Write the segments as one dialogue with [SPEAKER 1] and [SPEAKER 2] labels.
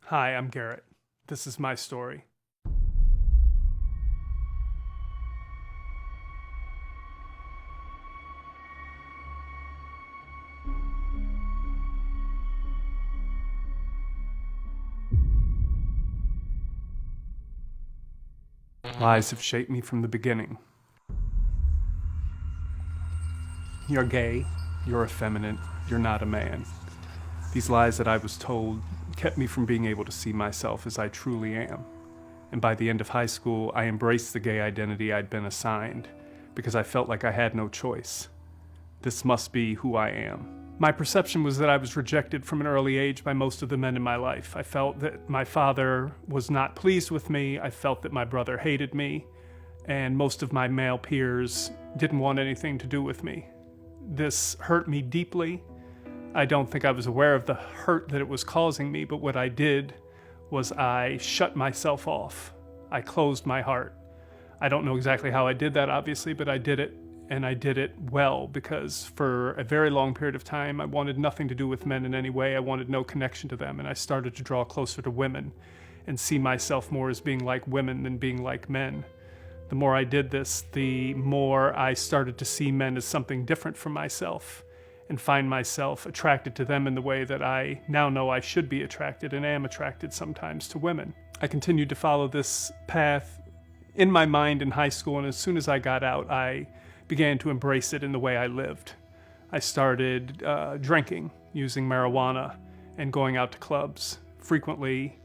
[SPEAKER 1] Hi, I'm Garrett. This is my story. Lies have shaped me from the beginning. You're gay, you're effeminate, you're not a man. These lies that I was told kept me from being able to see myself as I truly am. And by the end of high school, I embraced the gay identity I'd been assigned because I felt like I had no choice. This must be who I am. My perception was that I was rejected from an early age by most of the men in my life. I felt that my father was not pleased with me. I felt that my brother hated me, and most of my male peers didn't want anything to do with me. This hurt me deeply. I don't think I was aware of the hurt that it was causing me, but what I did was I shut myself off. I closed my heart. I don't know exactly how I did that, obviously, but I did it, and I did it well, because for a very long period of time, I wanted nothing to do with men in any way. I wanted no connection to them, and I started to draw closer to women and see myself more as being like women than being like men. The more I did this, the more I started to see men as something different from myself, and find myself attracted to them in the way that I now know I should be attracted and am attracted sometimes to women. I continued to follow this path in my mind in high school, and as soon as I got out, I began to embrace it in the way I lived. I started drinking, using marijuana, and going out to clubs, frequently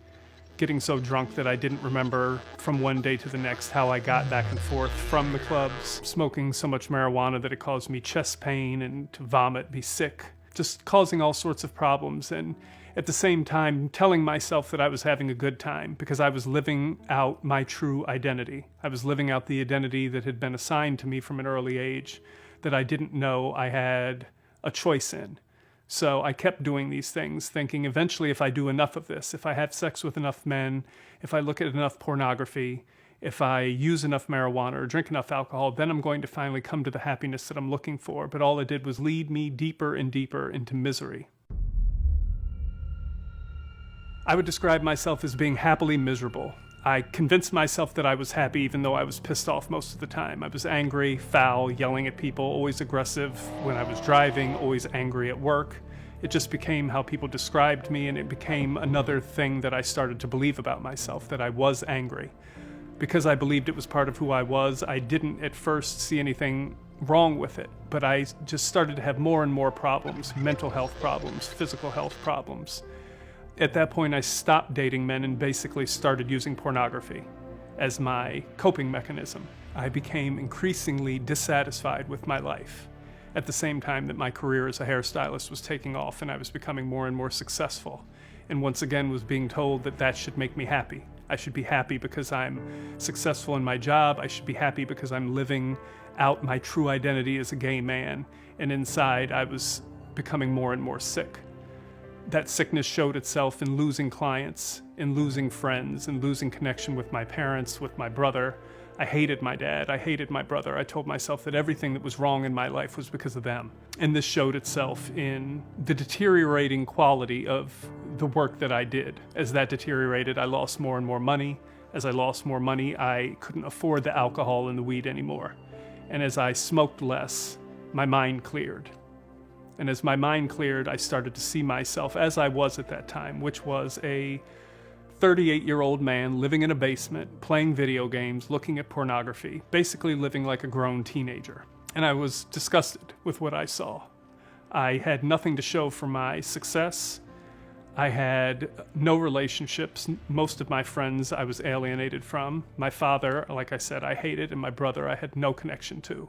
[SPEAKER 1] getting so drunk that I didn't remember from one day to the next how I got back and forth from the clubs, smoking so much marijuana that it caused me chest pain and to vomit, be sick, just causing all sorts of problems. And at the same time, telling myself that I was having a good time because I was living out my true identity. I was living out the identity that had been assigned to me from an early age that I didn't know I had a choice in. So I kept doing these things, thinking eventually if I do enough of this, if I have sex with enough men, if I look at enough pornography, if I use enough marijuana or drink enough alcohol, then I'm going to finally come to the happiness that I'm looking for. But all it did was lead me deeper and deeper into misery. I would describe myself as being happily miserable. I convinced myself that I was happy even though I was pissed off most of the time. I was angry, foul, yelling at people, always aggressive when I was driving, always angry at work. It just became how people described me, and it became another thing that I started to believe about myself, that I was angry. Because I believed it was part of who I was, I didn't at first see anything wrong with it, but I just started to have more and more problems, mental health problems, physical health problems. At that point, I stopped dating men and basically started using pornography as my coping mechanism. I became increasingly dissatisfied with my life at the same time that my career as a hairstylist was taking off and I was becoming more and more successful. And once again was being told that that should make me happy. I should be happy because I'm successful in my job. I should be happy because I'm living out my true identity as a gay man. And inside, I was becoming more and more sick. That sickness showed itself in losing clients, in losing friends, in losing connection with my parents, with my brother. I hated my dad. I hated my brother. I told myself that everything that was wrong in my life was because of them. And this showed itself in the deteriorating quality of the work that I did. As that deteriorated, I lost more and more money. As I lost more money, I couldn't afford the alcohol and the weed anymore. And as I smoked less, my mind cleared. And as my mind cleared, I started to see myself as I was at that time, which was a 38-year-old man living in a basement, playing video games, looking at pornography, basically living like a grown teenager. And I was disgusted with what I saw. I had nothing to show for my success. I had no relationships. Most of my friends I was alienated from. My father, like I said, I hated, and my brother I had no connection to.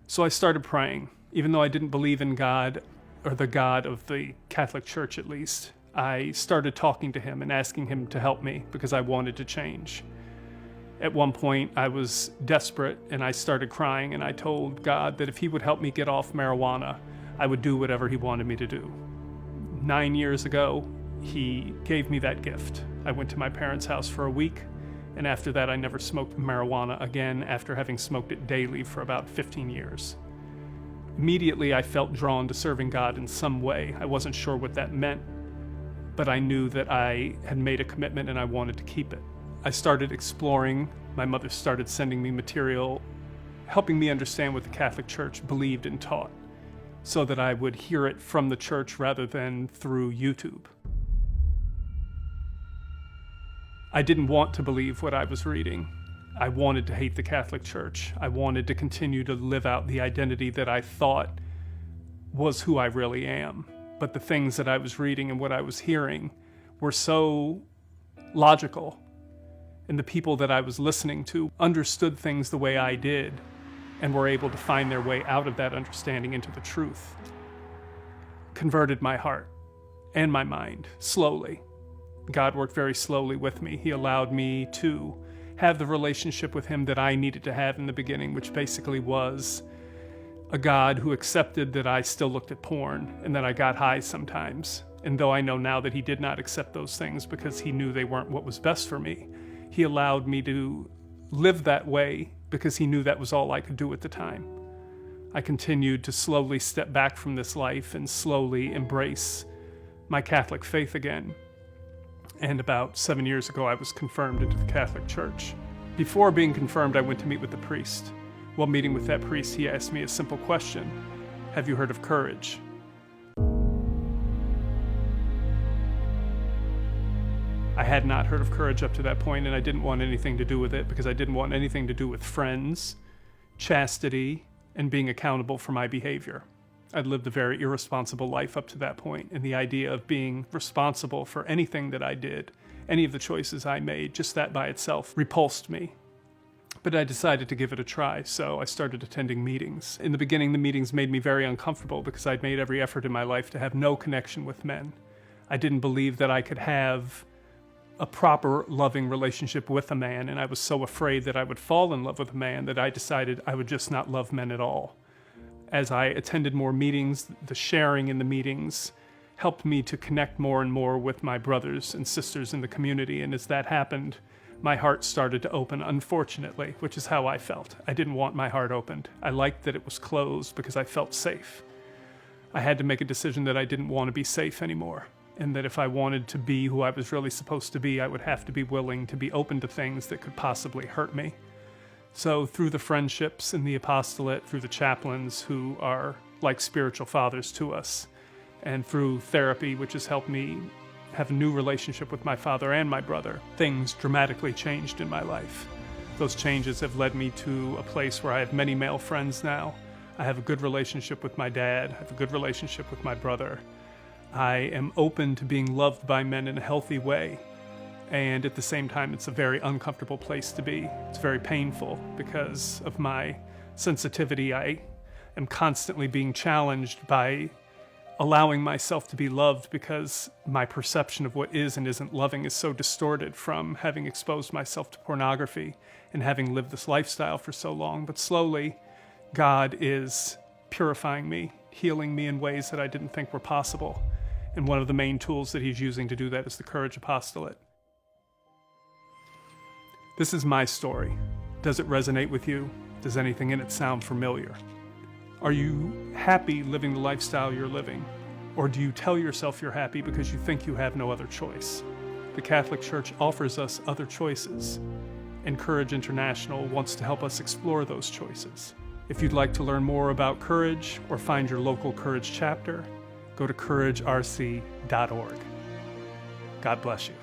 [SPEAKER 1] So I started praying. Even though I didn't believe in God, or the God of the Catholic Church at least, I started talking to him and asking him to help me because I wanted to change. At one point, I was desperate and I started crying, and I told God that if he would help me get off marijuana, I would do whatever he wanted me to do. 9 years ago, he gave me that gift. I went to my parents' house for a week, and after that, I never smoked marijuana again after having smoked it daily for about 15 years. Immediately, I felt drawn to serving God in some way. I wasn't sure what that meant, but I knew that I had made a commitment and I wanted to keep it. I started exploring. My mother started sending me material, helping me understand what the Catholic Church believed and taught, so that I would hear it from the church rather than through YouTube. I didn't want to believe what I was reading. I wanted to hate the Catholic Church. I wanted to continue to live out the identity that I thought was who I really am. But the things that I was reading and what I was hearing were so logical, and the people that I was listening to understood things the way I did and were able to find their way out of that understanding into the truth. Converted my heart and my mind slowly. God worked very slowly with me. He allowed me to have the relationship with him that I needed to have in the beginning, which basically was a God who accepted that I still looked at porn and that I got high sometimes. And though I know now that he did not accept those things because he knew they weren't what was best for me, he allowed me to live that way because he knew that was all I could do at the time. I continued to slowly step back from this life and slowly embrace my Catholic faith again. And about 7 years ago, I was confirmed into the Catholic Church. Before being confirmed, I went to meet with the priest. While meeting with that priest, he asked me a simple question: have you heard of courage? I had not heard of courage up to that point, and I didn't want anything to do with it because I didn't want anything to do with friends, chastity, and being accountable for my behavior. I'd lived a very irresponsible life up to that point, and the idea of being responsible for anything that I did, any of the choices I made, just that by itself repulsed me. But I decided to give it a try, so I started attending meetings. In the beginning, the meetings made me very uncomfortable because I'd made every effort in my life to have no connection with men. I didn't believe that I could have a proper, loving relationship with a man, and I was so afraid that I would fall in love with a man that I decided I would just not love men at all. As I attended more meetings, the sharing in the meetings helped me to connect more and more with my brothers and sisters in the community, and as that happened, my heart started to open, unfortunately, which is how I felt. I didn't want my heart opened. I liked that it was closed because I felt safe. I had to make a decision that I didn't want to be safe anymore, and that if I wanted to be who I was really supposed to be, I would have to be willing to be open to things that could possibly hurt me. So through the friendships in the apostolate, through the chaplains who are like spiritual fathers to us, and through therapy, which has helped me have a new relationship with my father and my brother, things dramatically changed in my life. Those changes have led me to a place where I have many male friends now. I have a good relationship with my dad. I have a good relationship with my brother. I am open to being loved by men in a healthy way. And at the same time, it's a very uncomfortable place to be. It's very painful because of my sensitivity. I am constantly being challenged by allowing myself to be loved because my perception of what is and isn't loving is so distorted from having exposed myself to pornography and having lived this lifestyle for so long. But slowly, God is purifying me, healing me in ways that I didn't think were possible. And one of the main tools that he's using to do that is the Courage Apostolate. This is my story. Does it resonate with you? Does anything in it sound familiar? Are you happy living the lifestyle you're living? Or do you tell yourself you're happy because you think you have no other choice? The Catholic Church offers us other choices, and Courage International wants to help us explore those choices. If you'd like to learn more about courage or find your local Courage chapter, go to couragerc.org. God bless you.